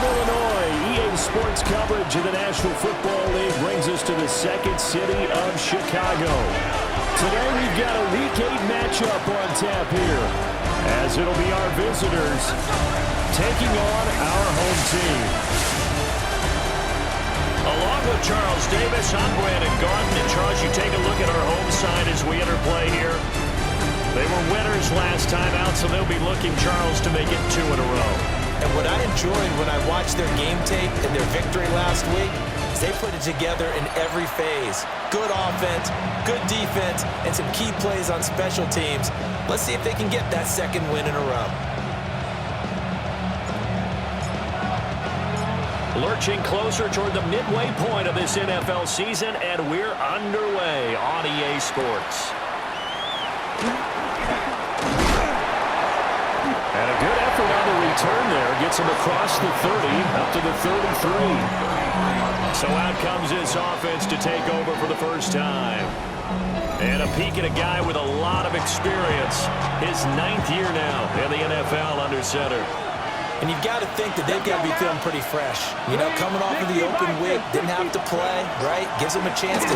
Illinois, EA Sports coverage of the National Football League brings us to the second city of Chicago. Today we've got a Week 8 matchup on tap here, as it'll be our visitors taking on our home team. Along with Charles Davis, I'm Brandon Garden. And Charles, you take a look at our home side as we enter play here. They were winners last time out, so they'll be looking, Charles, to make it 2 in a row. And what I enjoyed when I watched their game tape and their victory last week is they put it together in every phase. Good offense, good defense, and some key plays on special teams. Let's see if they can get that second win in a row. Lurching closer toward the midway point of this NFL season, and we're underway on EA Sports. And a good effort on the return there. Gets him across the 30, up to the 33. So out comes this offense to take over for the first time. And a peek at a guy with a lot of experience. His 9th year now in the NFL under center. And you've got to think that they've got to be feeling pretty fresh. You know, coming off of the open week, didn't have to play, right? Gives them a chance to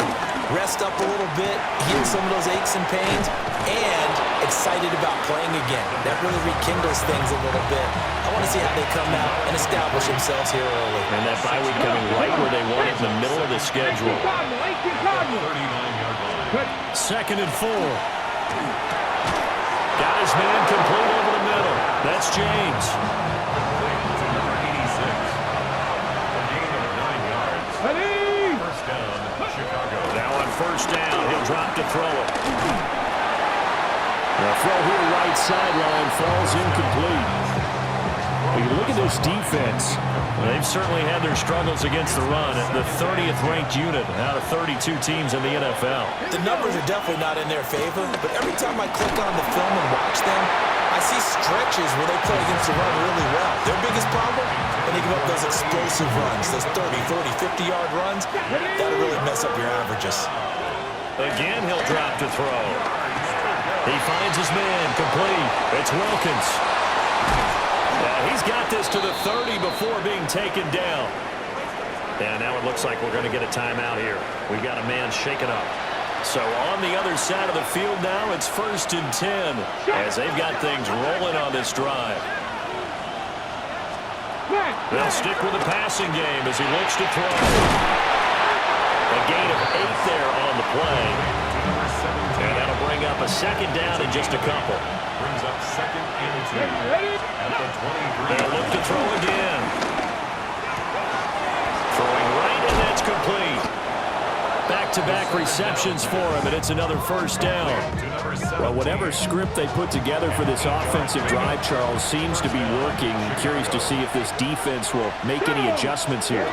rest up a little bit, heal some of those aches and pains, and excited about playing again. That really rekindles things a little bit. I want to see how they come out and establish themselves here early. And that bye week coming right where they want it, in the middle of the schedule. 2nd and 4. Got his man complete over the middle. That's James. Now on first down, he'll drop to throw it. The throw here right sideline falls incomplete. You look at this defense. They've certainly had their struggles against the run. The 30th ranked unit out of 32 teams in the NFL. The numbers are definitely not in their favor, but every time I click on the film and watch them, I see stretches where they play against the run really well. Their biggest problem? When they give up those explosive runs, those 30, 40, 50-yard runs, that'll really mess up your averages. Again, he'll drop to throw. He finds his man complete. It's Wilkins. He's got this to the 30 before being taken down. And now it looks like we're going to get a timeout here. We've got a man shaken up. So on the other side of the field now, it's 1st and 10 as they've got things rolling on this drive. They'll stick with the passing game as he looks to throw. A gain of 8 there on the play. And that'll bring up a 2nd down in just a couple. Brings up 2nd and 2 at the 23. They'll look to throw again. Throwing right, and that's complete. Back-to-back receptions for him, and it's another first down. Well, whatever script they put together for this offensive drive, Charles, seems to be working. Curious to see if this defense will make any adjustments here.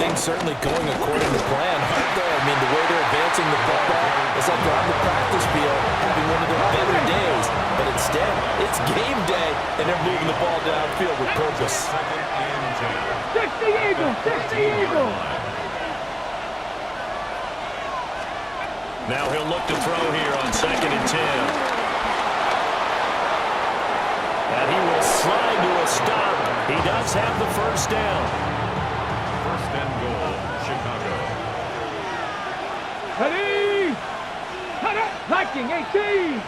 Things certainly going according to plan. I mean, the way they're advancing the football, it's like they're on the practice field having one of their better days. But instead, it's game day, and they're moving the ball downfield with purpose. 60 Eagles! 60 Eagles! Now he'll look to throw here on 2nd and 10. And he will slide to a stop. He does have the first down. 1st and goal, Chicago. Ready! Liking 18!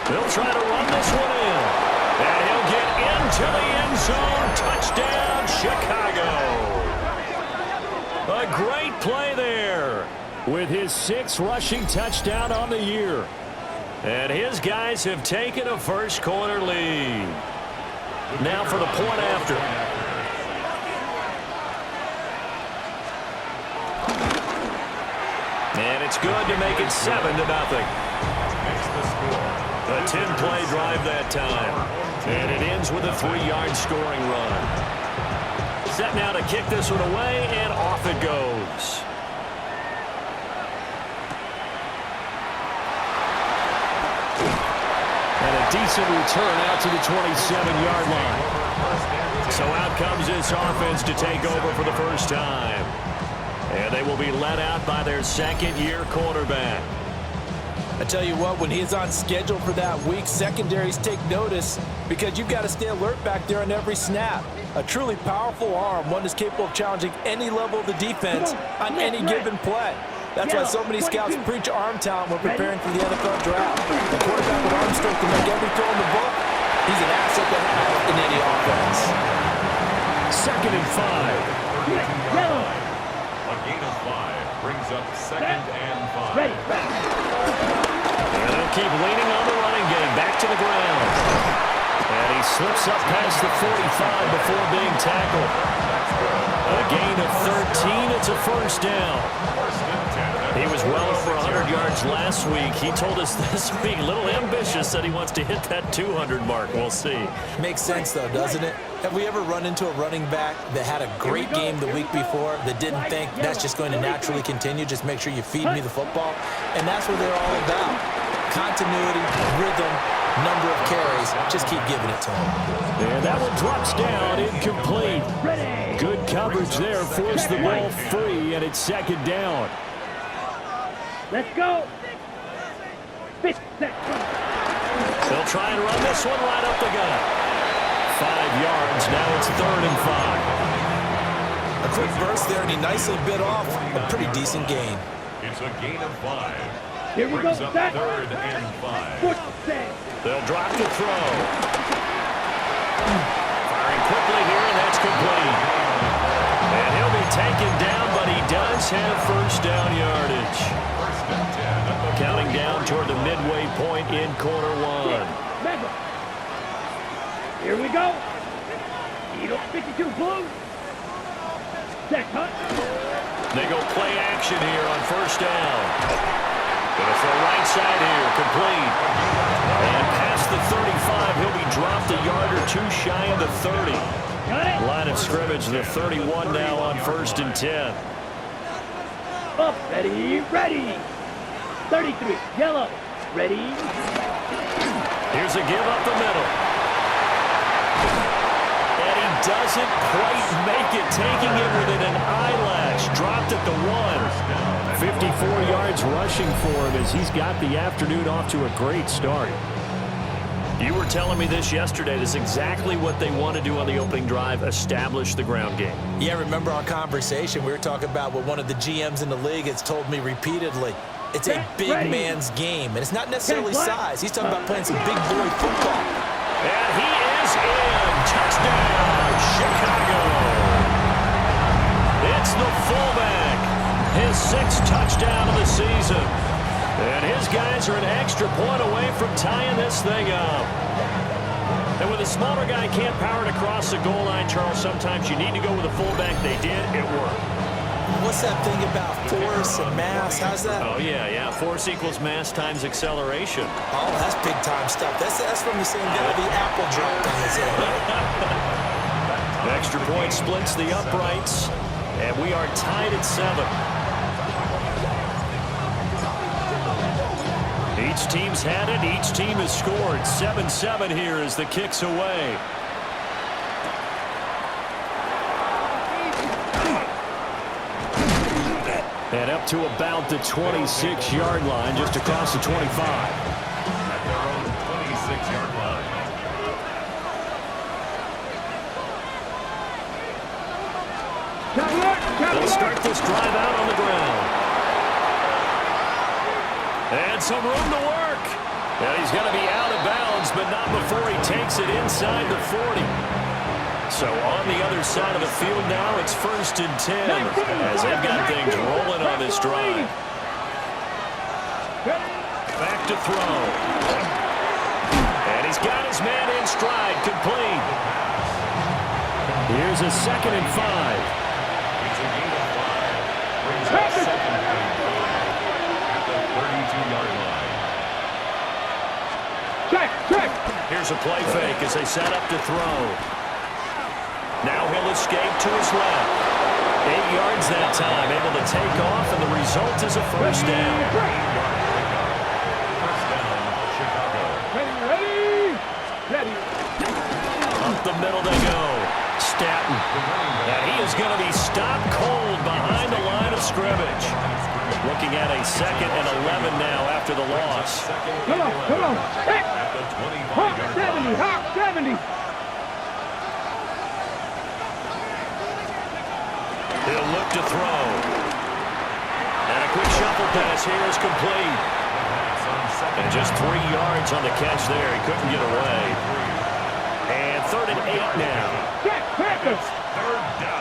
They'll try to run this one in. And he'll get into the end zone. Touchdown, Chicago. A great play there with his 6th rushing touchdown on the year. And his guys have taken a first quarter lead. Now for the point after. And it's good to make it 7-0. Makes the score. A 10-play drive that time. And it ends with a 3-yard scoring run. Set now to kick this one away, and off it goes. And a decent return out to the 27-yard line. So out comes this offense to take over for the first time. And they will be led out by their 2nd-year quarterback. I tell you what, when he's on schedule for that week, secondaries take notice because you've got to stay alert back there on every snap. A truly powerful arm, one that's capable of challenging any level of the defense on any given play. That's why so many scouts preach arm talent when preparing for the NFL draft. A quarterback with arm strength to make every throw in the book, he's an asset to have in any offense. 2nd and 5. A gain of 5 brings up 2nd and 5. And they'll keep leaning on the running game. Back to the ground. And he slips up past the 45 before being tackled. A gain of 13. It's a first down. He was well over 100 yards last week. He told us this week, a little ambitious, that he wants to hit that 200 mark. We'll see. Makes sense, though, doesn't it? Have we ever run into a running back that had a great game the week before that didn't think that's just going to naturally continue? Just make sure you feed me the football. And that's what they're all about. Continuity, rhythm, number of carries. Just keep giving it to him. And that one drops down, incomplete. Good coverage there, forced the ball free, and it's 2nd down. Let's go. They'll try and run this one right up the gut. 5 yards, now it's 3rd and 5. A quick burst there, and he nicely bit off a pretty decent gain. It's a gain of 5. Here we go, Brings up Zach. 3rd and 5. They'll drop the throw. Firing quickly here, and that's complete. And he'll be taken down, but he does have first down yardage. Counting down toward the midway point in quarter 1. Here we go. 52 blue. Set cut. They go play action here on first down. Gonna throw right side here, complete. And past the 35, he'll be dropped a yard or two shy of the 30. Line of scrimmage, the 31 now on 1st and 10. Up, ready, ready. 33, yellow, ready. Here's a give up the middle. And he doesn't quite make it, taking it within an eyelash. Dropped at the 1. 54 yards rushing for him as he's got the afternoon off to a great start. You were telling me this yesterday. This is exactly what they want to do on the opening drive, establish the ground game. Yeah, remember our conversation? We were talking about what one of the GMs in the league has told me repeatedly. It's a big man's game, and it's not necessarily size. He's talking about playing some big boy football. And he is in. Touchdown, Chicago. It's the fullback. His 6th touchdown of the season. And his guys are an extra point away from tying this thing up. And when the smaller guy can't power it across the goal line, Charles, sometimes you need to go with a fullback. They did. It worked. What's that thing about force and mass? How's that? Oh, yeah. Force equals mass times acceleration. Oh, that's big-time stuff. That's from the same guy the apple dropped on his head. Extra point splits the uprights, and we are tied at 7. Each team's had it. Each team has scored. 7-7 here as the kick's away. And up to about the 26-yard line, just across the 25. At their own 26-yard line. They'll start this drive out on the ground. And some room to work. And he's going to be out of bounds, but not before he takes it inside the 40. So on the other side of the field now, it's 1st and 10 as they've got things rolling on this drive. Back to throw. And he's got his man in stride, complete. Here's a 2nd and 5. It's a gain of 5. Brings up 2nd and 5 at the 32-yard line. Check. Here's a play fake as they set up to throw. Now he'll escape to his left. 8 yards that time, able to take off, and the result is a first down. First down, Chicago. Ready. Up the middle they go. Staton. And he is going to be stopped cold behind the line of scrimmage. Looking at a 2nd and 11 now after the loss. Come on, come on. Hey. At the 25-yard Hawk 70, line. Hawk 70. He'll look to throw. And a quick shuffle pass here is complete. And just 3 yards on the catch there. He couldn't get away. And 3rd and 8 now. Check, Packers.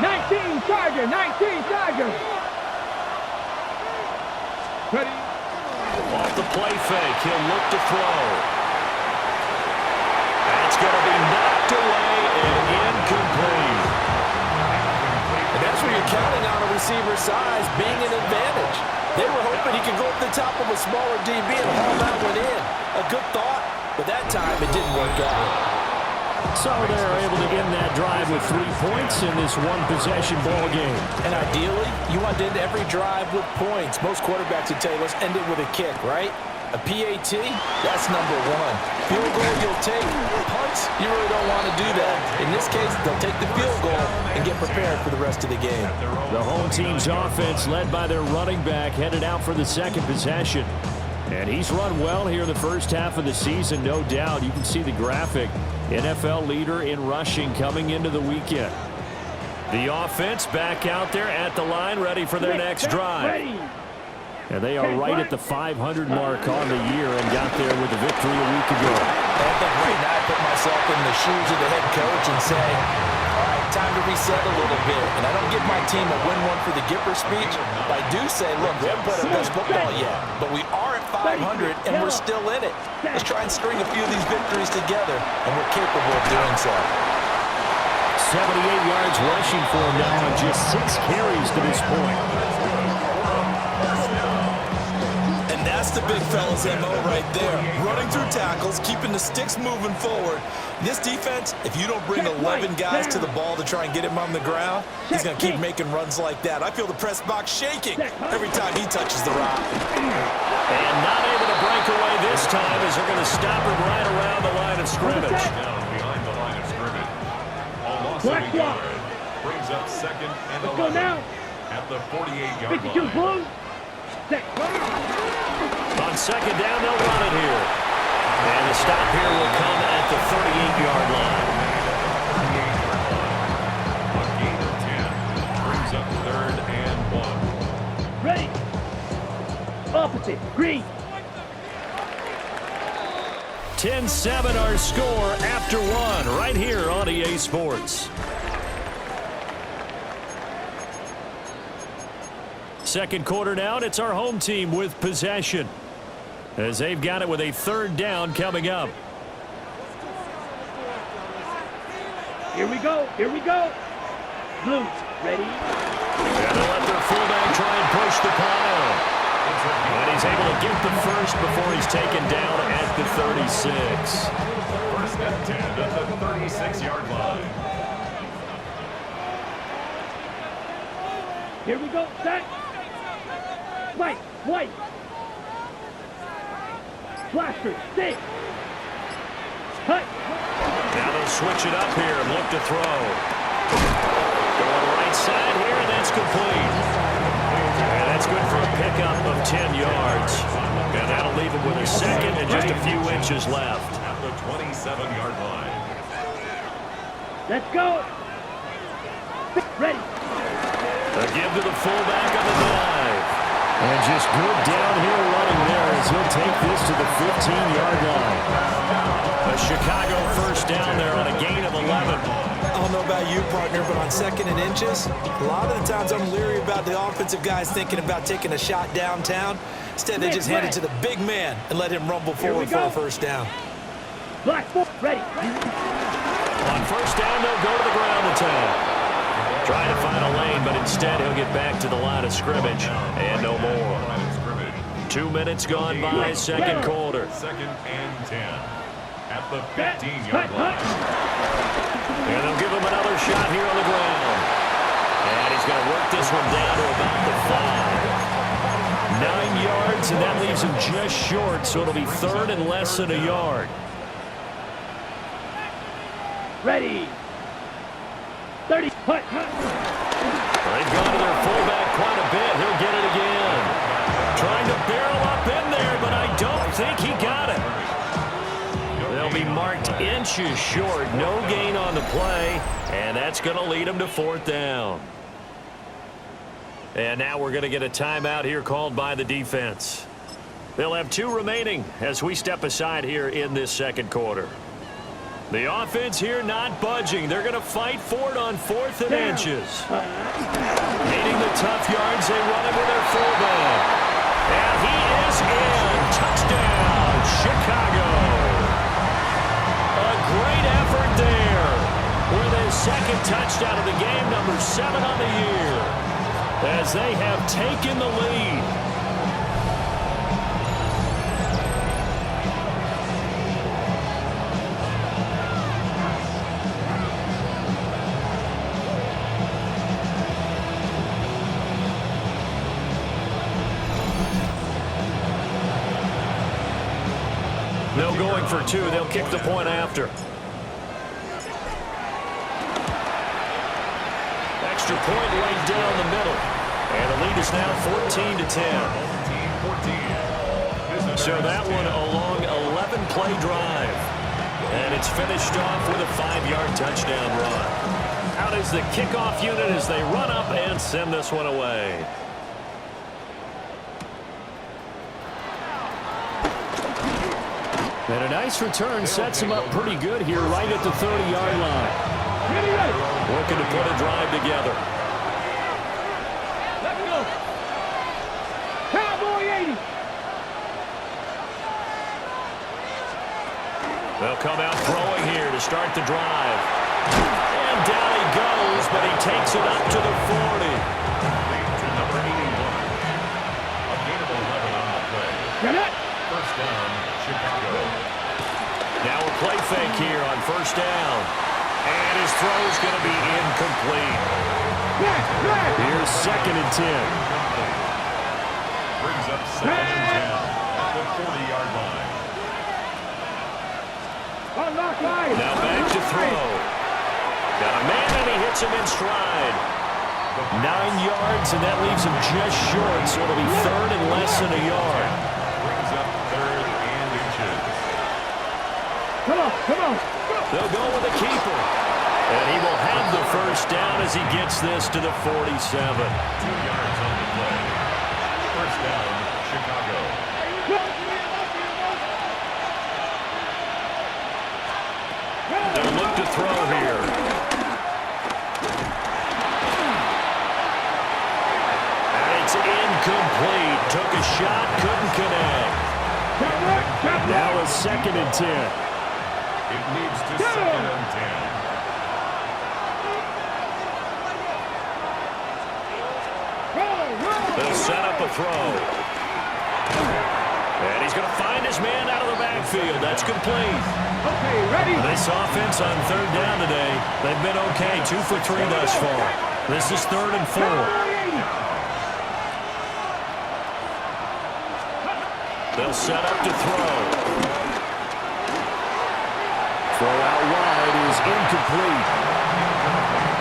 19 Charger, 19 Charger. Ready? Off the play fake, he'll look to throw. That's going to be knocked away and incomplete. And that's where you're counting on a receiver's size being an advantage. They were hoping he could go up the top of a smaller DB and haul that one in. A good thought, but that time it didn't work out. So they're able to end that drive with 3 points in this one-possession ball game. And ideally, you want to end every drive with points. Most quarterbacks would tell you, let's end it with a kick, right? A PAT, that's number 1. Field goal you'll take. Punts, you really don't want to do that. In this case, they'll take the field goal and get prepared for the rest of the game. The home team's offense, led by their running back, headed out for the 2nd possession. And he's run well here in the first half of the season, no doubt. You can see the graphic. NFL leader in rushing coming into the weekend. The offense back out there at the line, ready for their next drive. And they are right at the 500 mark on the year and got there with a victory a week ago. I think right now I put myself in the shoes of the head coach and say, all right, time to reset a little bit. And I don't give my team a win one for the Gipper speech, but I do say, look, we haven't played our best football yet, but we are at 500 and we're still in it. Let's try and string a few of these victories together, and we're capable of doing so. 78 yards rushing for him now on just 6 carries to this point. That's the big fella's MO right there. Running through tackles, keeping the sticks moving forward. This defense, if you don't bring 11 guys to the ball to try and get him on the ground, he's going to keep making runs like that. I feel the press box shaking every time he touches the rock. And not able to break away this time as they're going to stop him right around the line of scrimmage. Down behind the line of scrimmage. A loss of a yard. Brings up 2nd and 11. Let's go now. At the 48-yard 52 line. Blue. On 2nd down, they'll run it here. And the stop here will come at the 38-yard line. A gain of 10. Brings up 3rd and 1. Ready. Opposite. Green. 10-7 our score after 1 right here on EA Sports. 2nd quarter down, it's our home team with possession, as they've got it with a 3rd down coming up. Here we go. Here we go. Blue. Ready. And they'll let their fullback try and push the pile. And he's able to get the first before he's taken down at the 36. 1st and 10 at the 36-yard line. Here we go. Set. White. White. Blaster. Stick. Cut. Now they'll switch it up here and look to throw. Going right side here, and that's complete. And that's good for a pickup of 10 yards. And that'll leave him with a 2nd and just a few inches left. At the 27-yard line. Let's go. Ready. A give to the fullback on the dive. And just good downhill running there as he'll take this to the 15-yard line. A Chicago 1st down there on a gain of 11. I don't know about you, partner, but on 2nd and inches, a lot of the times I'm leery about the offensive guys thinking about taking a shot downtown. Instead, they just hand it to the big man and let him rumble forward for a 1st down. Black. Ready. On 1st down, they'll go to the ground attack. Trying to find a lane, but instead he'll get back to the line of scrimmage. And no more. 2 minutes gone by, 2nd quarter. 2nd and 10. At the 15-yard line. And they'll give him another shot here on the ground. And he's going to work this one down to about the 5. 9 yards, and that leaves him just short, so it'll be 3rd and less than a yard. Ready. 30. Hut. They've gone to their fullback quite a bit. He'll get it again. Inches short, no gain on the play, and that's going to lead them to 4th down. And now we're going to get a timeout here called by the defense. They'll have 2 remaining as we step aside here in this second quarter. The offense here not budging. They're going to fight for it on 4th and inches. Needing the tough yards, they run it with their fullback. And he is in. Touchdown, Chicago. A great effort there with his second touchdown of the game, number 7 on the year, as they have taken the lead. No going for 2. They'll kick the point after. Extra point right down the middle. And the lead is now 14-10. So that one a long 11-play drive. And it's finished off with a 5-yard touchdown run. Out is the kickoff unit as they run up and send this one away. And a nice return sets him up pretty good here right at the 30-yard line. Looking to put a drive together. Let's go. Cowboy 80. They'll come out throwing here to start the drive. And down he goes, but he takes it up to the 40. To number 81. A gain of 11 on the play. Get it. First down, Chicago. Now a play fake here on 1st down. And his throw's going to be incomplete. Here's 2nd and 10. Brings up 2nd and 10 at the 40-yard line. Now back to throw. Got a man and he hits him in stride. 9 yards and that leaves him just short, so it'll be 3rd and less than a yard. Brings up 3rd and inches. Come on, come on. They'll go with the keeper. And he will have the 1st down as he gets this to the 47. 2 yards on the play. First down, Chicago. They'll look to throw here. And it's incomplete. Took a shot, couldn't connect. Now a 2nd and 10. It leads to 2nd and 10. They'll set up a throw. And he's going to find his man out of the backfield. That's complete. Okay, ready. This offense on 3rd down today, they've been okay. 2 for 3 thus far. This is 3rd and 4. They'll set up to throw. Throw out wide is incomplete.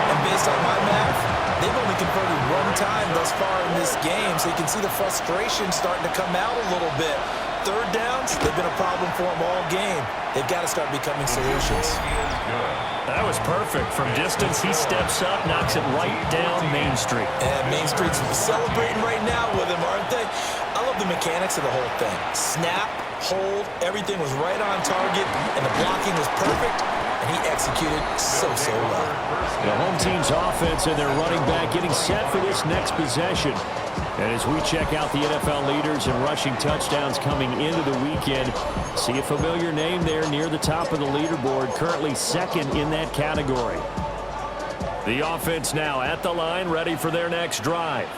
And based on my math, they've only converted 1 time thus far in this game, so you can see the frustration starting to come out a little bit. 3rd downs, they've been a problem for them all game. They've got to start becoming solutions. That was perfect. From distance, he steps up, knocks it right down Main Street. And Main Street's celebrating right now with him, aren't they? I love the mechanics of the whole thing. Snap, hold, everything was right on target, and the blocking was perfect, and he executed so well. The home team's offense and their running back getting set for this next possession. And as we check out the NFL leaders in rushing touchdowns coming into the weekend, see a familiar name there near the top of the leaderboard, currently 2nd in that category. The offense now at the line, ready for their next drive.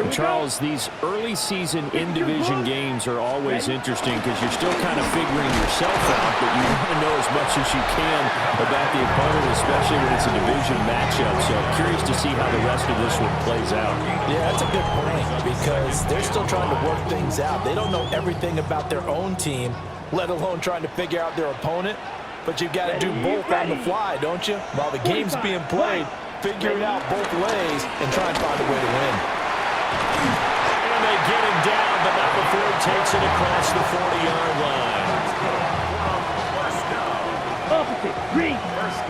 Charles, these early season in-division games are always interesting because you're still kind of figuring yourself out, but you want to know as much as you can about the opponent, especially when it's a division matchup. So I'm curious to see how the rest of this one plays out. Yeah, that's a good point because they're still trying to work things out. They don't know everything about their own team, let alone trying to figure out their opponent. But you've got to do both on the fly, don't you? While the game's being played, figure it out both ways and try and find a way to win. And they get him down, but not before he takes it across the 40-yard line.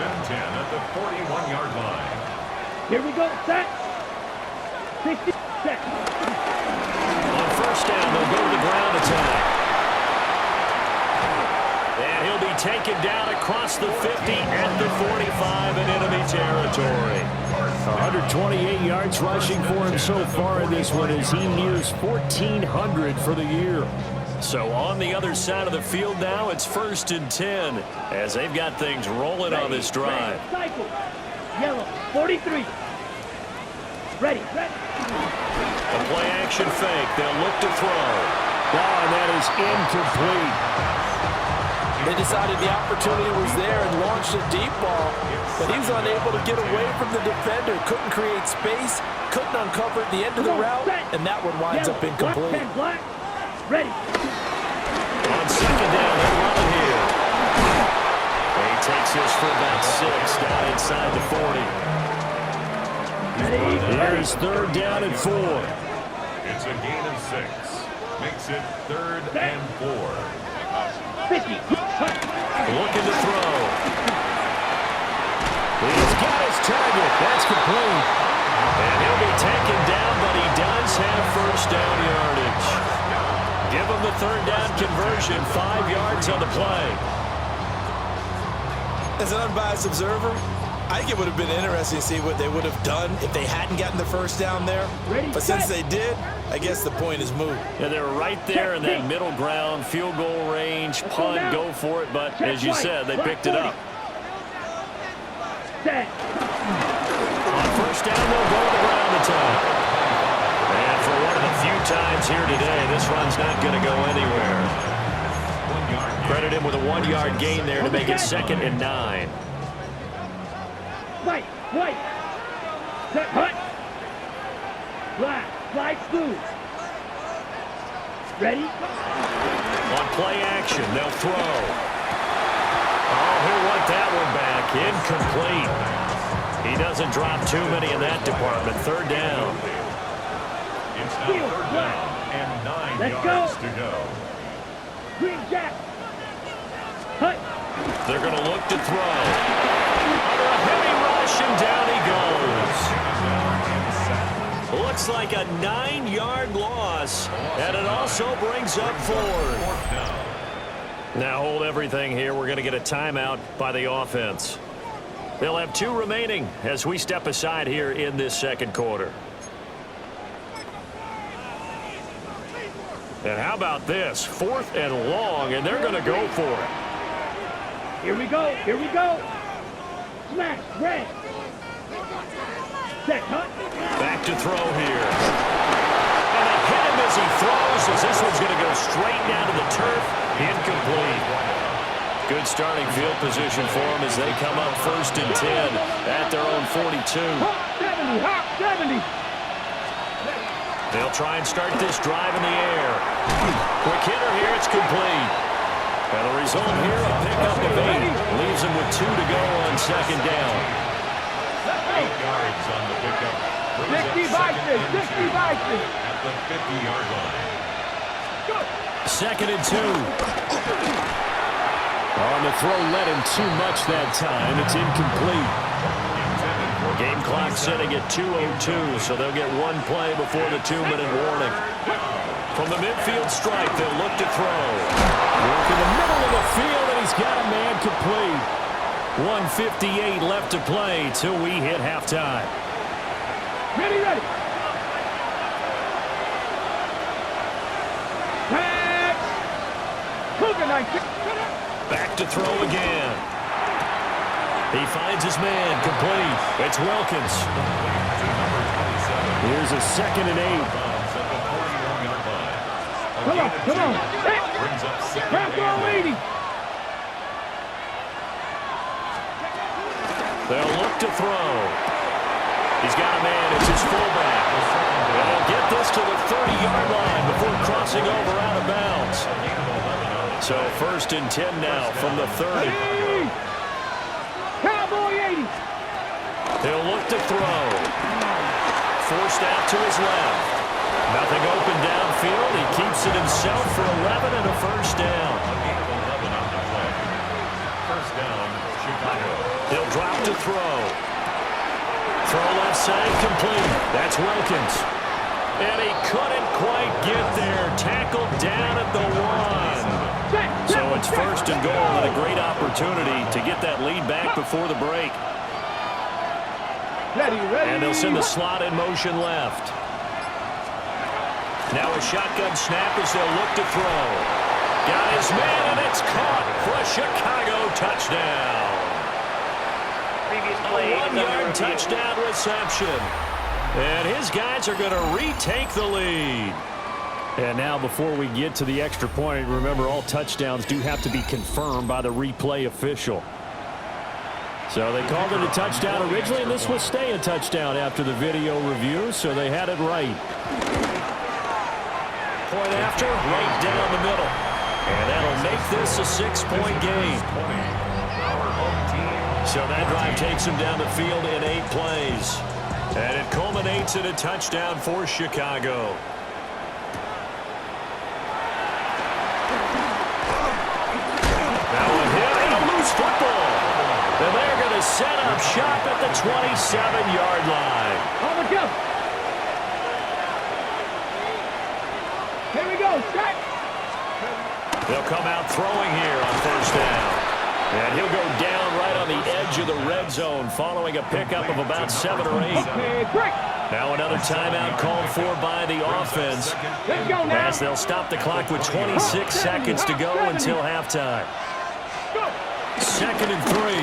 and 10 at the 41-yard line. Here we go. Set. 60 seconds. On first down, they'll go to the ground attack. And he'll be taken down across the 50 at the 45 in enemy territory. 128 yards rushing for him so far in this one as he nears 1,400 for the year. So on the other side of the field now, it's 1st and 10 as they've got things rolling on this drive. Cycle. Yellow. 43. Ready. A play action fake. They'll look to throw. Oh, and that is incomplete. They decided the opportunity was there and launched a deep ball, but he was unable to get away from the defender. Couldn't create space, couldn't uncover at the end of the route, and that one winds up incomplete. Black. Ready. On second down, they'll run it here. He takes this for about 6 down inside the 40. Here's 3rd down and 4. It's a gain of 6. Makes it 3rd and 4. 50. Looking to throw. He's got his target. That's complete. And he'll be taken down, but he does have 1st down yardage. Give him the 3rd down conversion, 5 yards on the play. As an unbiased observer, I think it would have been interesting to see what they would have done if they hadn't gotten the 1st down there. But since they did, I guess the point is moot. Yeah, they were right there in that middle ground, field goal range, punt, go for it. But as you said, they picked it up. On 1st down, they'll go to the ground attack. And for one of the few times here today, this run's not going to go anywhere. Credit him with a 1-yard gain there to make it 2nd and 9. White. Set. Hut. Black. Slide smooth. Ready. On play action, they'll throw. Oh, he'll want that one back. Incomplete. He doesn't drop too many in that department. 3rd down. It's now 3rd down and 9 yards to go. Green Jack. Hut. They're going to look to throw. Under a heavy rush, and down he goes. Looks like a 9-yard loss, and it also brings up 4th. Now hold everything here. We're going to get a timeout by the offense. They'll have 2 remaining as we step aside here in this 2nd quarter. And how about this? 4th and long, and they're going to go for it. Here we go. Smash. Red. Set. Hut. Back to throw here. And they hit him as he throws, as this one's going to go straight down to the turf. Incomplete. Good starting field position for them as they come up 1st and 10 at their own 42. 70. They'll try and start this drive in the air. Quick hitter here, it's complete. And the result here, a pickup of 8. Leaves them with 2 to go on 2nd down. 8 yards on the pickup. 60 Vikings. At the 50-yard line. 2nd and 2. On the throw, led him too much that time. It's incomplete. Game clock setting at 2:02, so they'll get 1 play before the 2-minute warning. From the midfield stripe, they'll look to throw. Work in the middle of the field, and he's got a man complete. 1:58 left to play till we hit halftime. Ready. Pass. Cougar 19. Back to throw again. He finds his man complete. It's Wilkins. Here's a 2nd and 8. Come on. Brings up 2nd Pass ball 80. They'll look to throw. He's got a man. It's his fullback. They'll get this to the 30-yard line before crossing over out of bounds. So 1st and 10 now from the 30. Cowboy 80. He'll look to throw. Forced out to his left. Nothing open downfield. He keeps it himself for 11 and a 1st down. First down, Chicago. He'll drop to throw. Throw left side, complete. That's Wilkins. And he couldn't quite get there. Tackled down at the 1. So it's first and goal, and a great opportunity to get that lead back before the break. And they'll send the slot in motion left. Now a shotgun snap as they'll look to throw. Got his man, and it's caught for a Chicago touchdown. A 1-yard touchdown reception. And his guys are going to retake the lead. And now before we get to the extra point, remember all touchdowns do have to be confirmed by the replay official. So they called it a touchdown originally, and this will stay a touchdown after the video review, so they had it right. Point after, right down the middle. And that'll make this a 6-point game. So that drive takes him down the field in 8 plays. And it culminates in a touchdown for Chicago. Now a hit and a loose football. And they're going to set up shop at the 27-yard line. On the go. Here we go. Strike. They'll come out throwing here on first down. And he'll go down right on the edge of the red zone following a pickup of about 7 or 8. Now another timeout called for by the offense as they'll stop the clock with 26 seconds to go until halftime. 2nd and 3.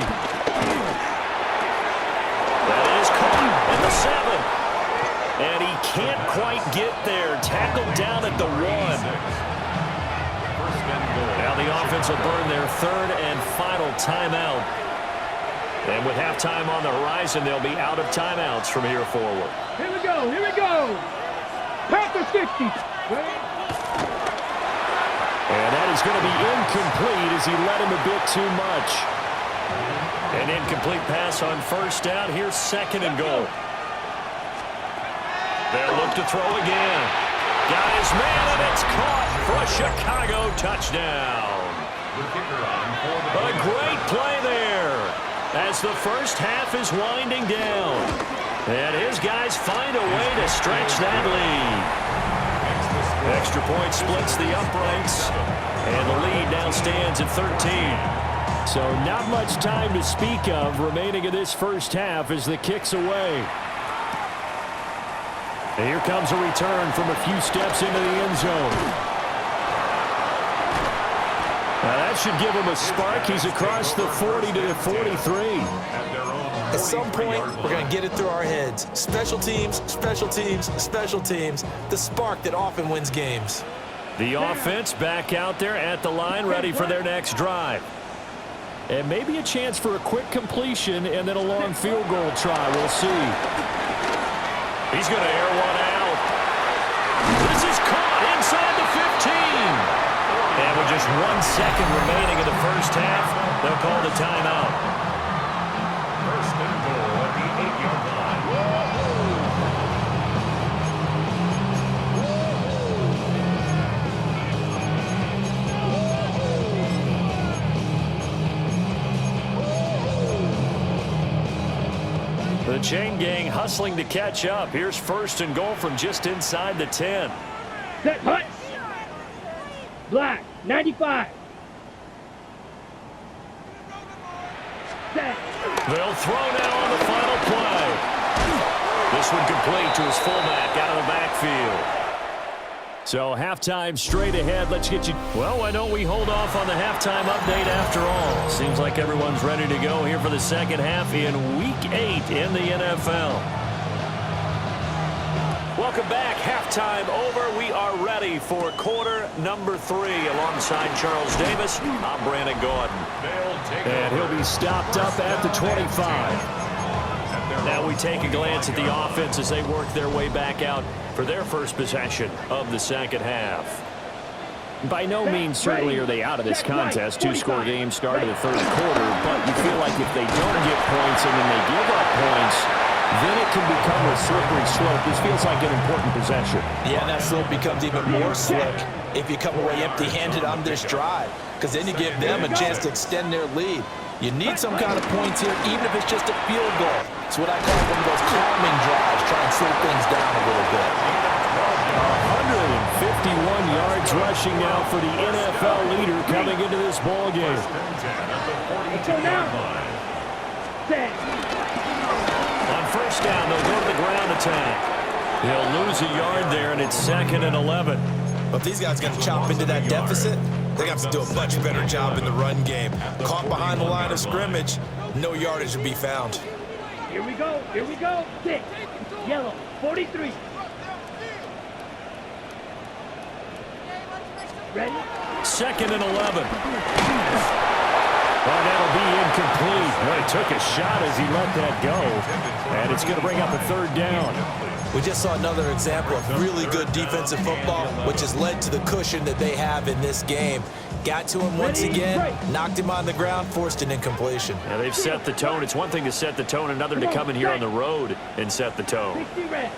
That is caught at the 7. And he can't quite get there. Tackled down at the 1. Now the offense will burn their 3rd and final timeout. And with halftime on the horizon, they'll be out of timeouts from here forward. Here we go. Here we go. Panther 60. And that is going to be incomplete as he led him a bit too much. An incomplete pass on first down. Here's 2nd and goal. They'll look to throw again. Got his man, and it's caught for a Chicago touchdown. A great play there as the first half is winding down. And his guys find a way to stretch that lead. Extra point splits the uprights, and the lead now stands at 13. So not much time to speak of remaining in this first half as the kick's away. And here comes a return from a few steps into the end zone. Now that should give him a spark. He's across the 40 to the 43. At some point, we're going to get it through our heads. Special teams, special teams, special teams. The spark that often wins games. The offense back out there at the line, ready for their next drive. And maybe a chance for a quick completion and then a long field goal try. We'll see. He's going to air one out. This is caught inside the 15. And with just 1 second remaining in the first half, they'll call the timeout. First and goal at the 8-yard line. The chain gang hustling to catch up. Here's 1st and goal from just inside the 10. Set, hut. Black, 95. Set. They'll throw now on the final play. This one complete to his fullback out of the backfield. So halftime straight ahead. Let's get you. Well, why don't we hold off on the halftime update after all? Seems like everyone's ready to go here for the second half in Week 8 in the NFL. Welcome back. Halftime over. We are ready for quarter number 3 alongside Charles Davis. I'm Brandon Gordon. And he'll be stopped up at the 25. Now we take a glance at the offense as they work their way back out for their first possession of the second half. By no means certainly are they out of this contest. 2-score game started the 3rd quarter, but you feel like if they don't get points and then they give up points, then it can become a slippery slope. This feels like an important possession. Yeah, and that slope becomes even more slick if you come away empty-handed on this drive, because then you give them a chance to extend their lead. You need some kind of points here, even if it's just a field goal. It's what I call one of those calming drives, try and slow things down a little bit. 151 yards rushing now for the NFL leader coming into this ball game. Let's go now. Set. On first down, they'll go to the ground attack. He'll lose a yard there, and it's 2nd and 11. But if these guys are going to chop into that deficit, they're going to have to do a much better job in the run game. Caught behind the line of scrimmage, no yardage to be found. Here we go. Here we go. 6. Yellow. 43. Ready? 2nd and 11. Well, that'll be incomplete. Well, he took a shot as he let that go. And it's going to bring up a 3rd down. We just saw another example of really good defensive football, which has led to the cushion that they have in this game. Got to him once again, knocked him on the ground, forced an incompletion. Yeah, they've set the tone. It's one thing to set the tone, another to come in here on the road and set the tone. 60 red.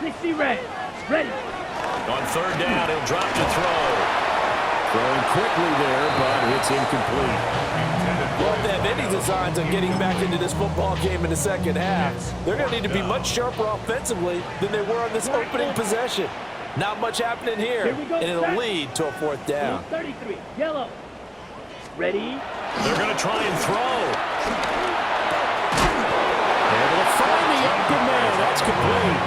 60 red. Ready. On 3rd down, he'll drop to throw. Throwing quickly there, but it's incomplete. Well, if they have any designs on getting back into this football game in the second half, they're going to need to be much sharper offensively than they were on this opening possession. Not much happening here, and it'll lead to a 4th down. 33. Yellow. Ready. They're going to try and throw. Able to find the open man. That's complete.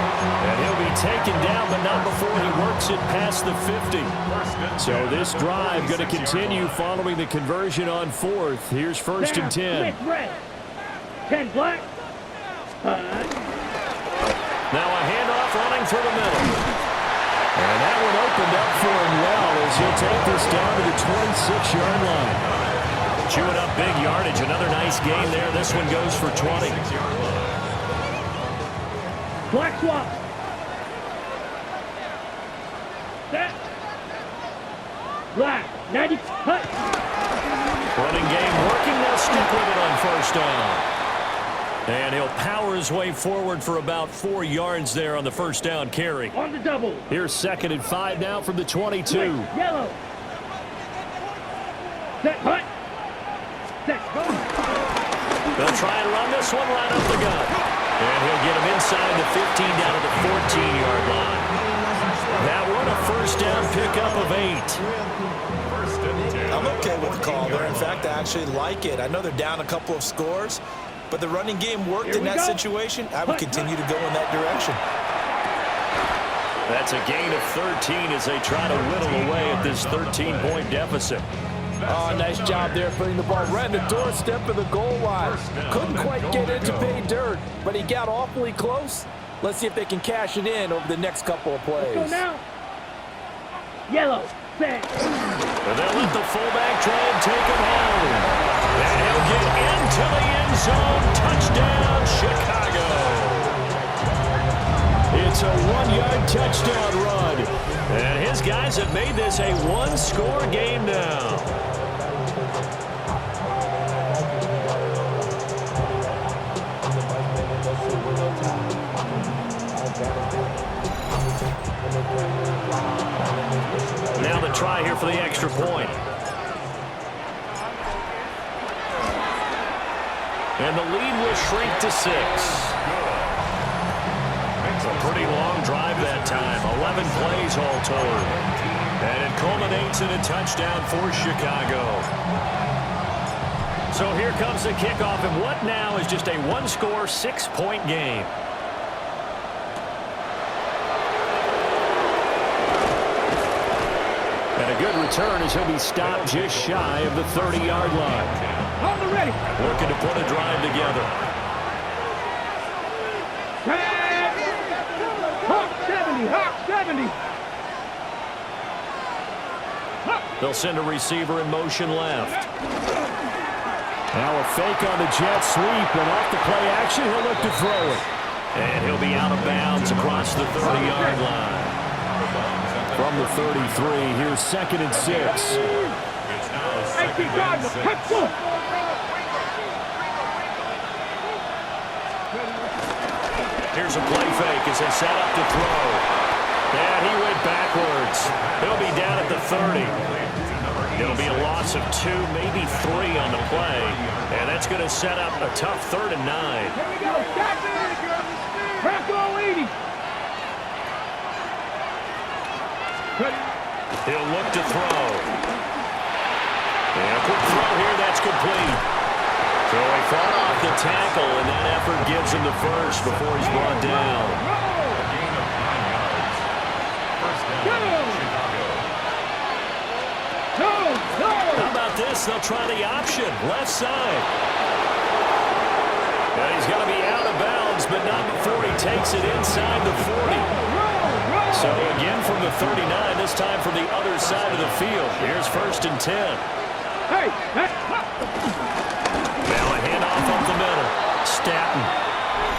And he'll be taken down, but not before he works it past the 50. So this drive going to continue following the conversion on 4th. Here's 1st and 10. Red. 10 black. Now a handoff running through the middle. And that one opened up for him well as he'll take this down to the 26-yard line. Chewing up big yardage. Another nice game there. This one goes for 20. Black swap. Set. Black. 90. Cut. Running game working. They'll stick with it on 1st down. And he'll power his way forward for about 4 yards there on the 1st down carry. On the double. Here's 2nd and 5 now from the 22. Yellow. Set. Cut. Set. Go. They'll try and run this one right up the gut. And he'll get him inside the 15 down to the 14-yard line. That one a 1st down pickup of 8. I'm okay with the call there. In fact, I actually like it. I know they're down a couple of scores, but the running game worked in that situation. I would continue to go in that direction. That's a gain of 13 as they try to whittle away at this 13-point deficit. Oh, nice job there putting the ball right in the doorstep of the goal line. Couldn't quite get it to pay dirt, but he got awfully close. Let's see if they can cash it in over the next couple of plays. Let's go now. Yellow. Set. And they'll let the fullback try and take him home. And he'll get into the end zone. Touchdown, Chicago. It's a 1-yard touchdown run. And his guys have made this a 1-score game now. Now the try here for the extra point. And the lead will shrink to 6. A pretty long drive that time. 11 plays all told. And it culminates in a touchdown for Chicago. So here comes the kickoff, and what now is just a 1-score, 6-point game. And a good return as he'll be stopped just shy of the 30-yard line. On the ready. Looking to put a drive together. Hawk 70. Hawk 70. They'll send a receiver in motion left. Now a fake on the jet sweep, and off the play action, he'll look to throw it. And he'll be out of bounds across the 30-yard line. From the 33, here's 2nd and 6. Here's a play fake as they set up to throw. And he went backwards. He'll be down at the 30. It'll be a loss of 2, maybe 3 on the play. And that's going to set up a tough 3rd and 9. Here we go. Stop it. Crack all 80. He'll look to throw. And a quick throw here, that's complete. So he fought off the tackle, and that effort gives him the first before he's brought down. A gain of 9 yards. First down, Chicago. How about this? They'll try the option, left side. And he's going to be out of bounds, but not before he takes it inside the 40. So again from the 39, this time from the other side of the field. Here's 1st and 10. Hey, Now a handoff up the middle. Staton.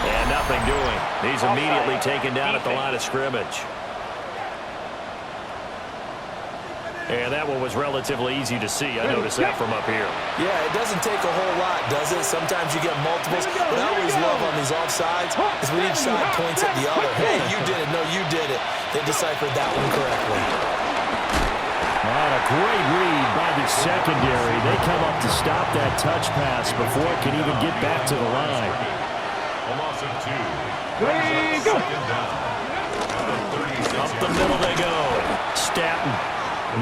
And nothing doing. He's immediately taken down at the line of scrimmage. And that one was relatively easy to see. I noticed that from up here. Yeah, it doesn't take a whole lot, does it? Sometimes you get multiples. What I always love on these offsides is when each side points at the other. Hey, you did it. No, you did it. They deciphered that one correctly. And a great read by the secondary. They come up to stop that touch pass before it can even get back to the line. A loss of 2. go. Second down. Up the middle they go. Staton.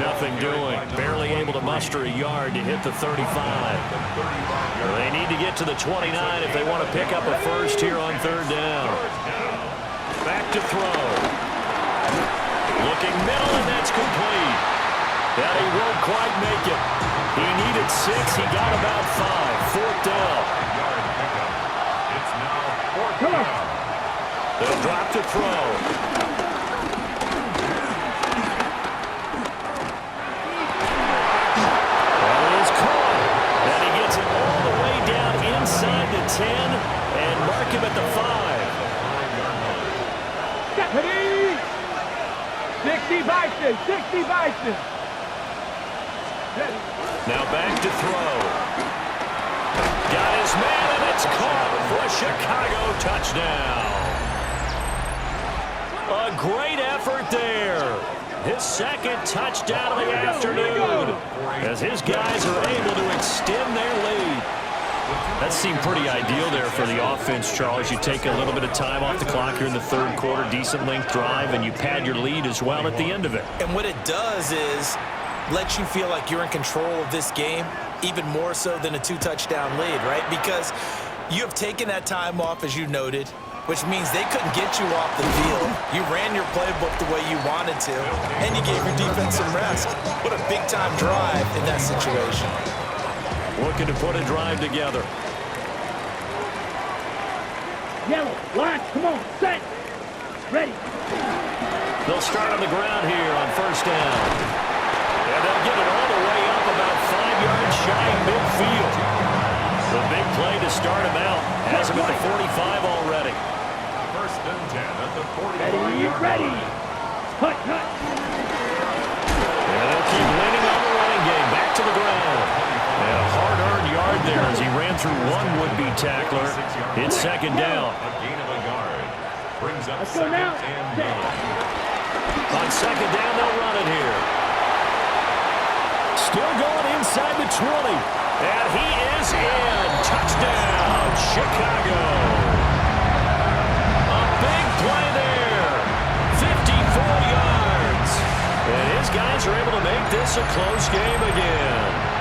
Nothing doing. Barely able to muster a yard to hit the 35. They need to get to the 29 if they want to pick up a first here on 3rd down. Back to throw. Looking middle, and that's complete. That he won't quite make it. He needed 6. He got about 5. 4th down. It's now 4th Come on. down. They'll drop to throw. Inside the 10 and mark him at the 5. 60 Bison, 60 Bison. Now back to throw. Got his man, and it's caught for a Chicago touchdown. A great effort there. His 2nd touchdown of the afternoon as his guys are able to extend their lead. That seemed pretty ideal there for the offense, Charles. You take a little bit of time off the clock here in the 3rd quarter, decent length drive, and you pad your lead as well at the end of it. And what it does is let you feel like you're in control of this game, even more so than a 2-touchdown lead, right? Because you have taken that time off, as you noted, which means they couldn't get you off the field. You ran your playbook the way you wanted to, and you gave your defense some rest. What a big-time drive in that situation. Looking to put a drive together. Yellow, line, come on, set. Ready. They'll start on the ground here on 1st down. And they'll get it all the way up about 5 yards shy of midfield. The big play to start him out. Has him at the 45 already. 1st and 10 at the 45. Ready. Cut. And they'll keep leaning on the running game. Back to the ground. And a hard-earned yard there as he ran through one would-be tackler. It's 2nd down. A gain of a yard. Brings up Let's go 2nd now. and 9. On 2nd down, they'll run it here. Still going inside the 20. And he is in. Touchdown, Chicago. A big play there. 54 yards. And his guys are able to make this a close game again.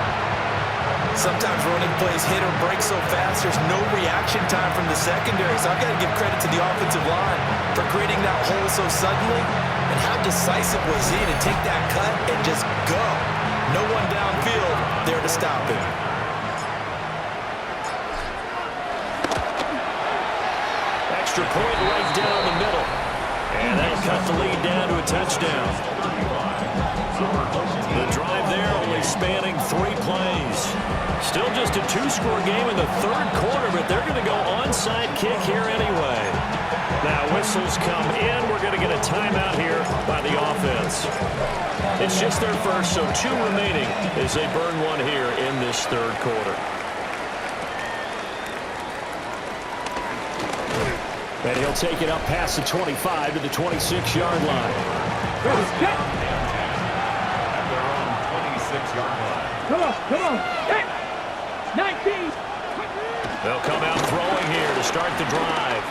Sometimes running plays hit or break so fast, there's no reaction time from the secondary. So I've got to give credit to the offensive line for creating that hole so suddenly. And how decisive was he to take that cut and just go? No one downfield there to stop him. Extra point right down the middle. And that'll cut the lead down to a touchdown. The drive there only spanning 3 plays. Still just a 2-score game in the 3rd quarter, but they're going to go onside kick here anyway. Now whistles come in. We're going to get a timeout here by the offense. It's just their first, so 2 remaining as they burn one here in this 3rd quarter. And he'll take it up past the 25 to the 26-yard line. At their own 26-yard line. Come on. Hey. 19. They'll come out throwing here to start the drive.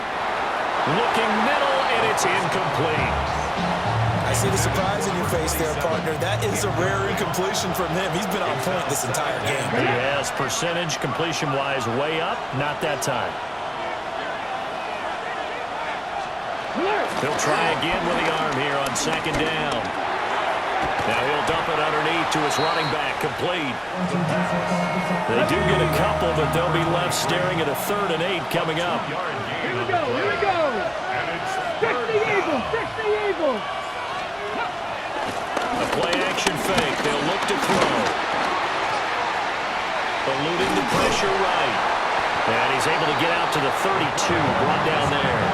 Looking middle, and it's incomplete. I see the surprise in your face there, partner. That is a rare incompletion from him. He's been on point this entire game. He has percentage completion-wise way up, not that time. He'll try again with the arm here on second down. Now he'll dump it underneath to his running back, complete. They do get a couple, but they'll be left staring at a 3rd and 8 coming up. Here we go, here we go. 60 Eagles, 60 Eagles. A play-action fake. They'll look to throw. Eluding the pressure right. And he's able to get out to the 32, brought down there.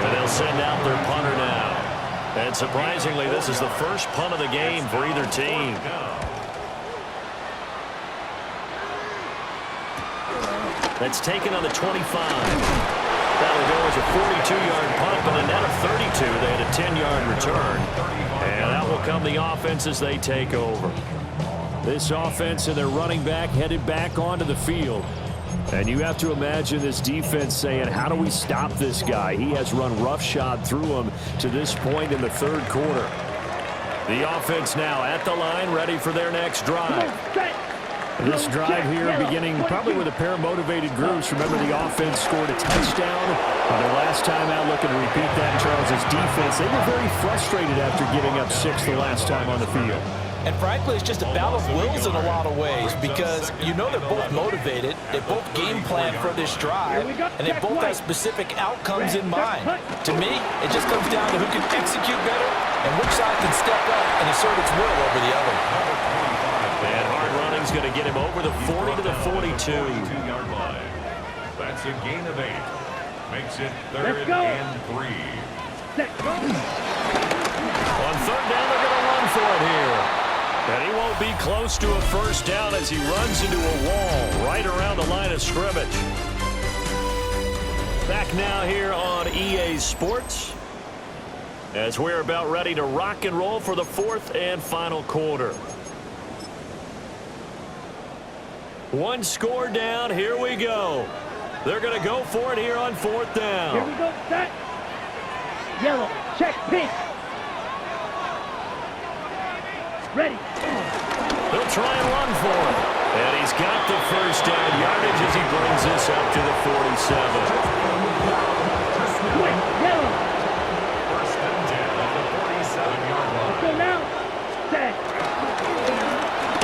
And they'll send out their punter now. And surprisingly, this is the first punt of the game for either team. That's taken on the 25. That'll go as a 42-yard punt, but a net of 32. They had a 10-yard return. And that will come the offense as they take over. This offense and their running back headed back onto the field. And you have to imagine this defense saying, how do we stop this guy? He has run roughshod through him to this point in the 3rd quarter. The offense now at the line, ready for their next drive. This drive here beginning probably with a pair of motivated groups. Remember, the offense scored a touchdown on their last time out. Looking to repeat that in Charles's defense. They were very frustrated after giving up 6 the last time on the field. And frankly, it's just a battle of wills in a lot of ways because you know they're both motivated, they both game plan for this drive, and they both have specific outcomes in mind. To me, it just comes down to who can execute better and which side can step up and assert its will over the other. And hard running's going to get him over the 40 to the 42. 42-yard line. That's a gain of 8. Makes it 3rd and 3. On 3rd down, they're going to run for it here. And he won't be close to a first down as he runs into a wall right around the line of scrimmage. Back now here on EA Sports as we're about ready to rock and roll for the 4th and final quarter. One score down. Here we go. They're going to go for it here on 4th down. Here we go. Set. Yellow. Check. Pink. Ready. They'll try and run for it. And he's got the first down yardage as he brings this up to the 47. Quick. Yellow. 1st and 10 at the 47-yard line. Let's go now. Set.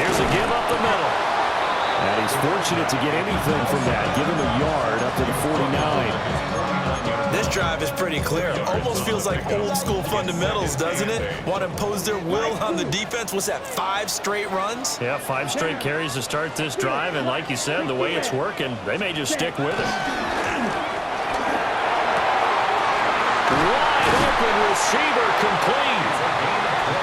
Here's a give up the middle. And he's fortunate to get anything from that. Give him a yard up to the 49. This drive is pretty clear. Almost feels like old school fundamentals, doesn't it? Want to impose their will on the defense. What's that, 5 straight runs? Yeah, 5 straight carries to start this drive. And like you said, the way it's working, they may just stick with it. Wide open receiver complete.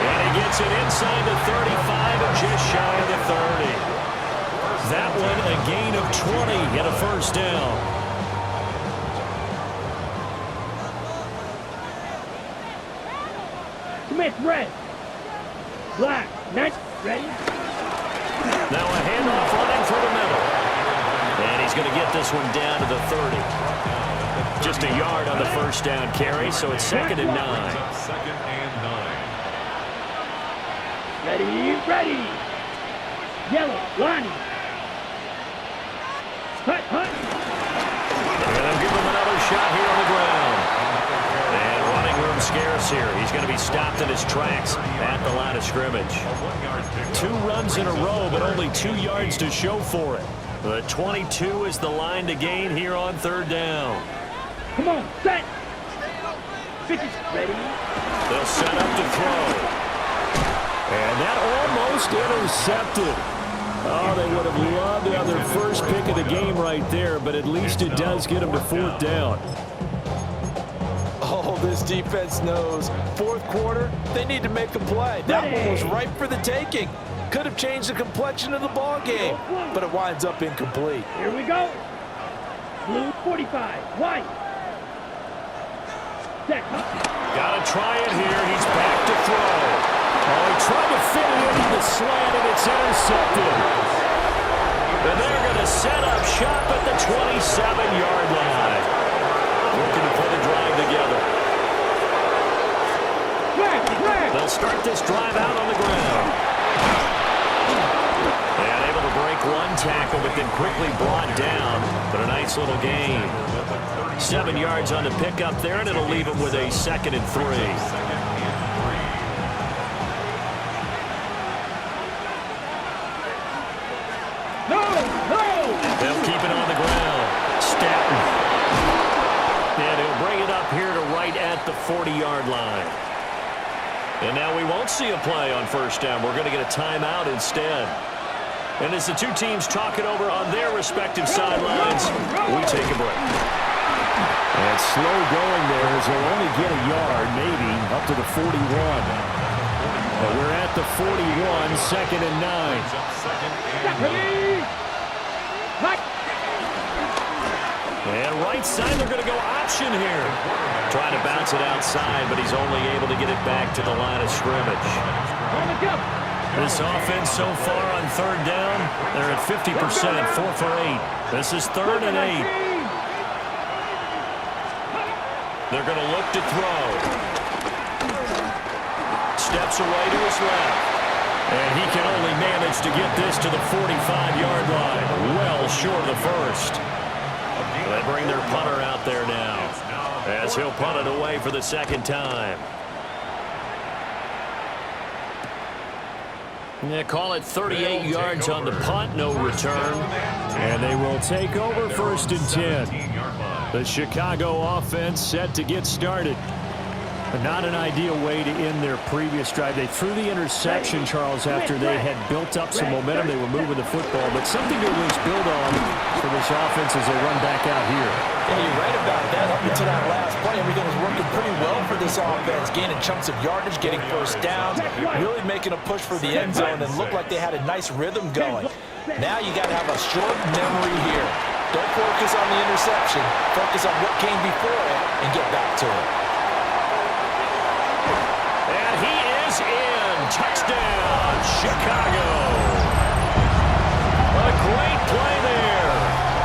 And he gets it inside the 35 and just shy of the 30. That one a gain of 20 and a first down. Smith, red. Black. Nice. Ready. Now a handoff running through the middle. And he's going to get this one down to the 30. Just a yard on the first down carry, so it's 2nd and 9. 2nd and 9. Ready. Ready. Yellow. Line. Hut. And they'll give him another shot here on the ground. And running room scarce here. He's going to be stopped in his tracks at the line of scrimmage. 2 runs in a row, but only 2 yards to show for it. The 22 is the line to gain here on 3rd down. Come on. Set. 50. Ready. They'll set up to throw. And that almost intercepted. Oh, they would have loved to have their first pick of the game right there, but at least it does get them to 4th down. Oh, this defense knows. 4th quarter, they need to make a play. That one was ripe for the taking. Could have changed the complexion of the ball game, but it winds up incomplete. Here we go. Blue 45. White. Set. Got to try it here. He's back to throw. Oh, he tried to fit it into the slant, and it It's intercepted. And they're going to set up shop at the 27-yard line. Looking to put a drive together. They'll start this drive out on the ground. And able to break one tackle, but then quickly brought down. But a nice little gain. 7 yards on the pickup there, and it'll leave them with a 2nd and 3. They'll keep it on the ground. Staten. And he'll bring it up here to right at the 40-yard line. And now we won't see a play on first down. We're going to get a timeout instead. And as the two teams talk it over on their respective sidelines, we take a break. And slow going there as they'll only get a yard, maybe, up to the 41. But we're at the 41, 2nd and 9. And right side, they're going to go option here. Trying to bounce it outside, but he's only able to get it back to the line of scrimmage. This offense so far on 3rd down, they're at 50%, 4 for 8. This is 3rd and 8. They're going to look to throw. Steps away to his left. And he can only manage to get this to the 45-yard line. Well short of the first. They bring their punter out there now as he'll punt it away for the 2nd time. They call it 38 yards on the punt, no return. And they will take over 1st and 10. The Chicago offense set to get started. But not an ideal way to end their previous drive. They threw the interception, Charles, after they had built up some momentum. They were moving the football, but something to at least build on for this offense as they run back out here. Yeah, you're right about that. Up until that last play, everything was working pretty well for this offense, gaining chunks of yardage, getting first downs, really making a push for the end zone, and looked like they had a nice rhythm going. Now you got to have a short memory here. Don't focus on the interception. Focus on what came before it and get back to it. And he is in. Touchdown, Chicago. A great play there.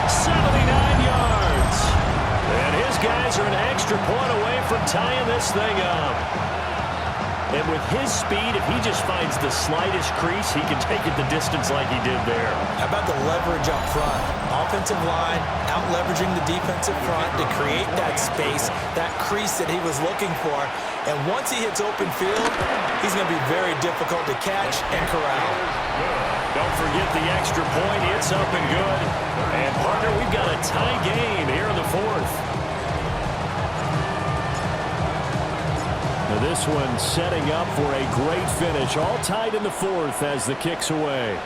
79 yards. And his guys are an extra point away from tying this thing up. And with his speed, if he just finds the slightest crease, he can take it the distance like he did there. How about the leverage up front? Offensive line out-leveraging the defensive front to create that space, that crease that he was looking for. And once he hits open field, he's going to be very difficult to catch and corral. Don't forget the extra point. It's up and good. And, partner, we've got a tie game here in the 4th. Now this one setting up for a great finish. All tied in the 4th as the kick's away.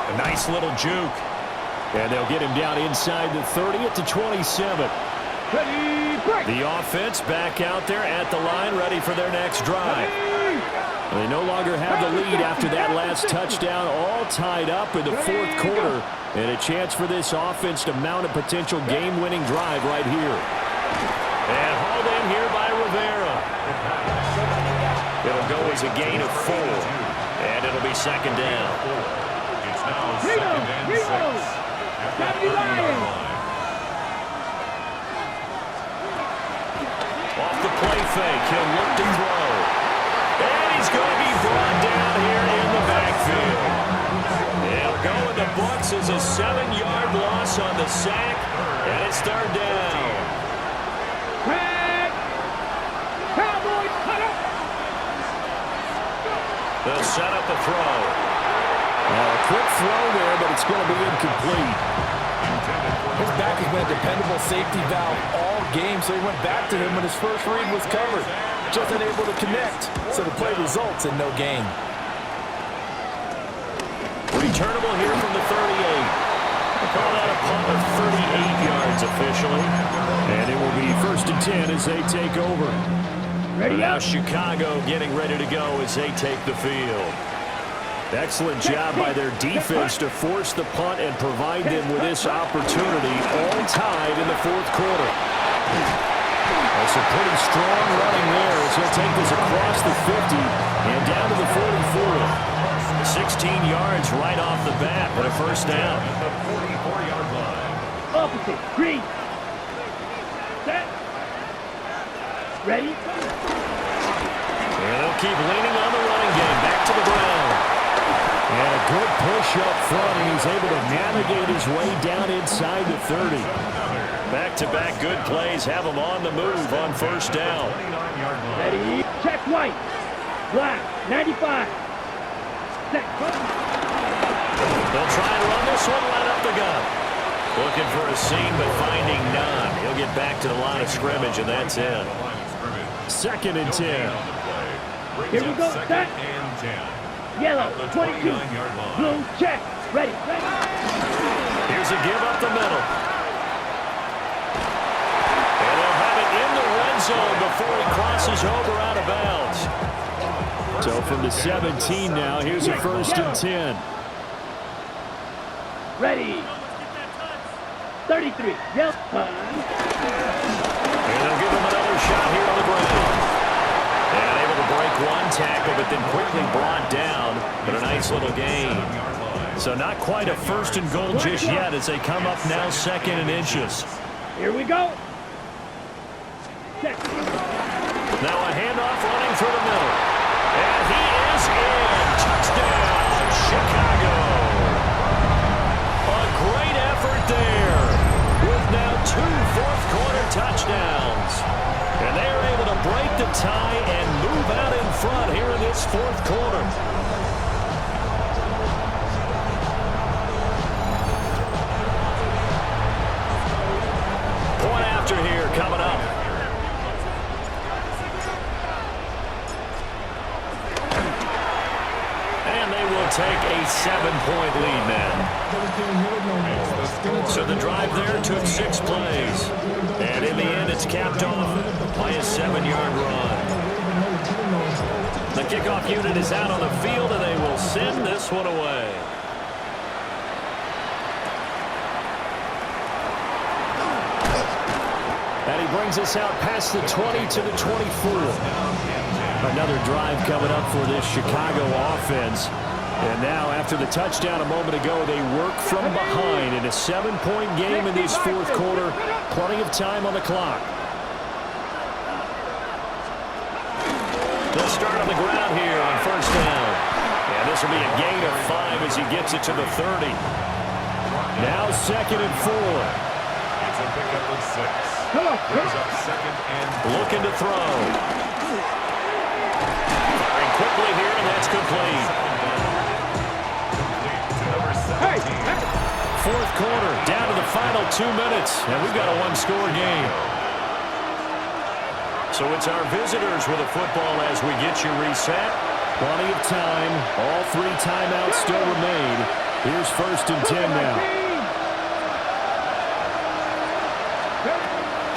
A nice little juke. And they'll get him down inside the 30 at the 27. The offense back out there at the line, ready for their next drive. They no longer have the lead after that last touchdown, all tied up in the 4th quarter. And a chance for this offense to mount a potential game-winning drive right here. And hauled in here by Rivera. It'll go as a gain of 4. And it'll be 2nd down. It's now 2nd and 6. At the 30-yard line. Off the play fake, he'll look to throw. And he's going to be brought down here in the backfield. He'll go in the books as a 7-yard loss on the sack. And it's 3rd down. They'll set up a throw. Now a quick throw there, but it's going to be incomplete. His back has been a dependable safety valve all game, so he went back to him when his first read was covered. Just unable to connect, so the play results in no gain. Returnable here from the 38. They call that a punt of 38 yards officially. And it will be 1st and 10 as they take over. Now Chicago getting ready to go as they take the field. Excellent job by their defense to force the punt and provide them with this opportunity, all tied in the 4th quarter. That's a pretty strong running there as as he'll take this across the 50 and down to the 44. 16 yards right off the bat, but a first down. The 44-yard line. Opposite. Green. Set. Ready? And they'll keep leaning on the running game. Back to the ground. And a good push up front, and he's able to navigate his way down inside the 30. Back-to-back good plays have him on the move on first down. 29-yard line. Ready? Check white. Black. 95. Set. They'll try and run this one right up the gut. Looking for a seam, but finding none. He'll get back to the line of scrimmage, and that's it. Second and 10. Here we go. Set. And 10. Yellow. The 22. 29-yard line. Blue. Check. Ready. Ready. Here's a give up the middle. And they'll have it in the red zone before he crosses over out of bounds. So from the 17 now, here's a first and 10. Ready. 33. Yellow. And they'll give him another shot here on the ground. And able to break one tackle, but then quickly brought down. But a nice little gain. So not quite a first and goal just yet as they come up now second and inches. Here we go. Check. Now a handoff running through the middle. And he is in. Touchdown, Chicago. A great effort there with now 2 fourth-quarter touchdowns. And they are able to break the tie and move out in front here in this fourth quarter. Point after here coming up. And they will take a 7-point lead now. So the drive there took 6 plays. And in the end, it's capped off by a 7-yard run. The kickoff unit is out on the field, and they will send this one away. And he brings us out past the 20 to the 24. Another drive coming up for this Chicago offense. And now, after the touchdown a moment ago, they work from behind in a 7-point game in this fourth quarter. Plenty of time on the clock. They'll start on the ground here on first down. And this will be a gain of 5 as he gets it to the 30. Now second and 4. It's a pickup of 6. Brings up second and Looking to throw. Firing quickly here, and that's complete. Fourth quarter, down to the final 2 minutes, and we've got a 1-score game. So it's our visitors with a football as we get you reset. Plenty of time. All 3 timeouts still remain. Here's first and 10 now.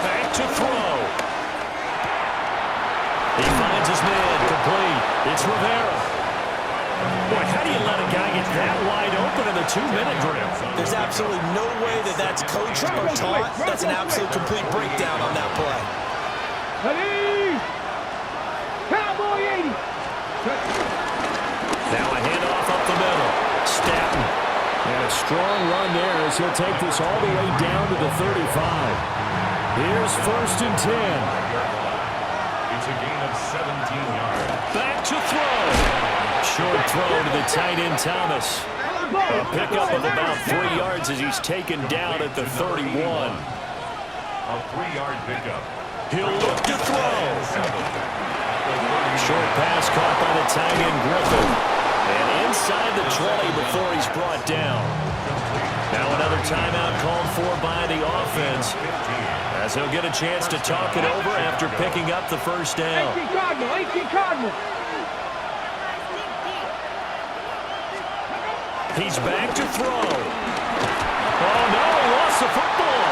Back to throw. He finds his man, complete. It's Rivera. Boy, how do you let a guy get that wide open in the 2-minute drill? There's absolutely no way that that's coached or taught. That's an absolute complete breakdown on that play. Ready. Cowboy 80. Now a handoff up the middle. Staten. And a strong run there as he'll take this all the way down to the 35. Here's first and 10. it's a gain of 17 yards. Back to throw. Short throw to the tight end, Thomas. A pickup of about 3 yards as he's taken down at the 31. A 3-yard pickup. He'll look to throw. Short pass caught by the tight end, Griffin. And inside the 20 before he's brought down. Now another timeout called for by the offense, as he'll get a chance to talk it over after picking up the first down. 18 Cardinal. He's back to throw. Oh, no, he lost the football.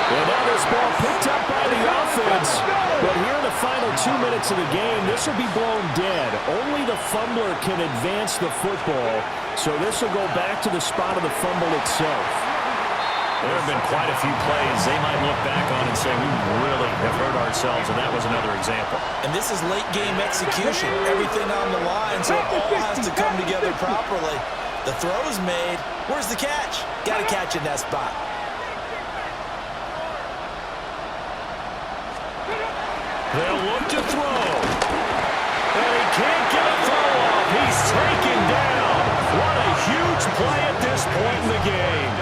And now this ball picked up by the offense. But here in the final 2 minutes of the game, this will be blown dead. Only the fumbler can advance the football. So this will go back to the spot of the fumble itself. There have been quite a few plays they might look back on and say, we really have hurt ourselves, and that was another example. And this is late-game execution. Everything on the line, so it all has to come together properly. The throw's made. Where's the catch? Got to catch in that spot. They'll look to throw. And he can't get a throw off. He's taken down. What a huge play at this point in the game.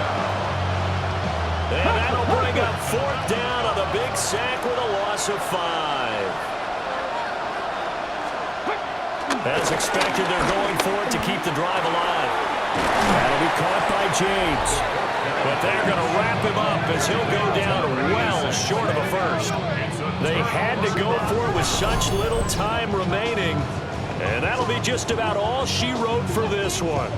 And that'll bring up 4th down on the big sack with a loss of 5. As expected, they're going for it to keep the drive alive. That'll be caught by James. But they're going to wrap him up as he'll go down well short of a first. They had to go for it with such little time remaining. And that'll be just about all she wrote for this one.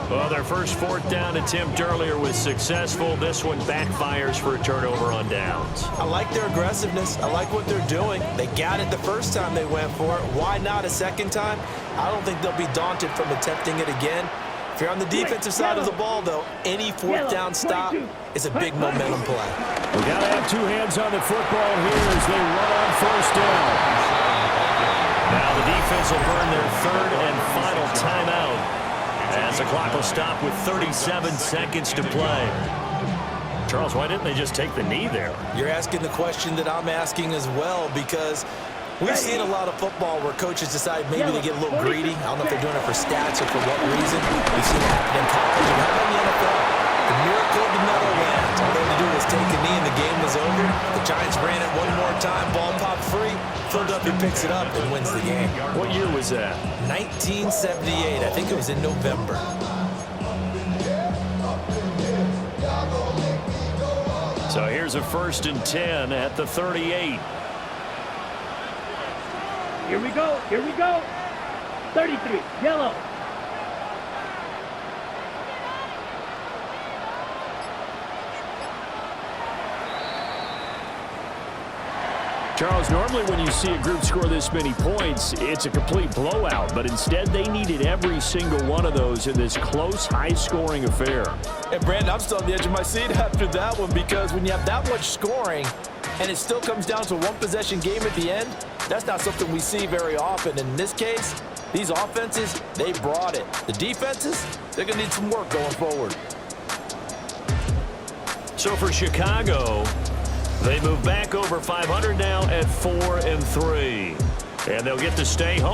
Well, their first 4th down attempt earlier was successful. This one backfires for a turnover on downs. I like their aggressiveness. I like what they're doing. They got it the first time they went for it. Why not a second time? I don't think they'll be daunted from attempting it again. If you're on the defensive side of the ball, though, any 4th down stop is a big momentum play. We got to have 2 hands on the football here as they run on 1st down. Now the defense will burn their 3rd and final timeout as the clock will stop with 37 seconds to play. Charles, why didn't they just take the knee there? You're asking the question that I'm asking as well, because we've seen a lot of football where coaches decide maybe they get a little greedy. I don't know if they're doing it for stats or for what reason. We've seen it happen in college and how about in the NFL? The miracle of the Meadowlands. All they had to do was take a knee and the game was over. The Giants ran it one more time. Ball popped free. Philadelphia picks it up and wins the game. What year was that? 1978. I think it was in November. So here's a 1st and 10 at the 38. Here we go. Here we go. 33. Yellow. Charles, normally when you see a group score this many points, it's a complete blowout. But instead, they needed every single one of those in this close, high-scoring affair. And, Brandon, I'm still on the edge of my seat after that one, because when you have that much scoring and it still comes down to a one-possession game at the end, that's not something we see very often. In this case, these offenses, they brought it. The defenses, they're going to need some work going forward. So for Chicago, they move back over 500 now at 4-3. And they'll get to stay home.